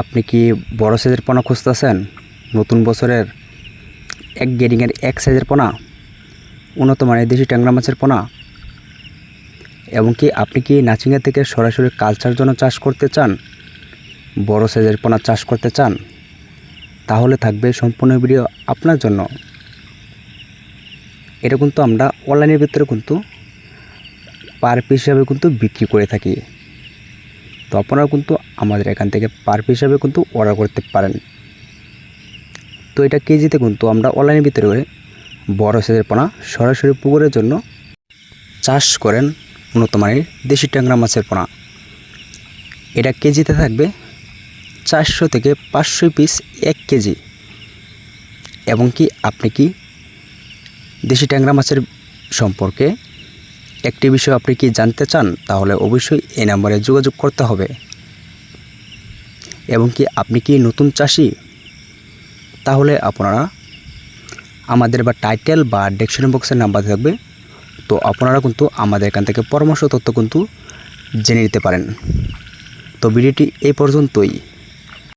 আপনি কি বড় সাইজের পোনা খুঁজতেছেন? নতুন বছরের এক গেডিংয়ের এক সাইজের পোনা, উন্নত মানের দেশি ট্যাংরা মাছের পোনা, এবং কি আপনি কি নাচিঙ্গা থেকে সরাসরি কালচার জন্য চাষ করতে চান, বড় সাইজের পোনা চাষ করতে চান, তাহলে থাকবে সম্পূর্ণ ভিডিও আপনার জন্য। এটা কিন্তু আমরা অনলাইনের ভিতরে কিন্তু পার পিস হিসাবে কিন্তু বিক্রি করে থাকি। তো আপনারা কিন্তু আমাদের এখান থেকে পার পিস হিসাবে কিন্তু অর্ডার করতে পারেন। তো এটা কেজিতে কিন্তু আমরা অনলাইনের ভিতরে বড় সাইজের পোনা সরাসরি পুকুরের জন্য চাষ করেন উন্নত মানের দেশি ট্যাংরা মাছের পোনা। এটা কেজিতে থাকবে 400 থেকে 500 পিস 1 কেজি। এবং কি আপনি কি দেশি ট্যাংরা মাছের সম্পর্কে একটি বিষয় আপনি কি জানতে চান, তাহলে অবশ্যই এই নাম্বারে যোগাযোগ করতে হবে। এবং কি আপনি কি নতুন চাষি, তাহলে আপনারা আমাদের বা টাইটেল বা ডেসক্রিপশন বক্সের নাম্বার থাকবে, তো আপনারা কিন্তু আমাদের এখান থেকে পরামর্শ তথ্য কিন্তু জেনে নিতে পারেন। তো ভিডিওটি এই পর্যন্তই।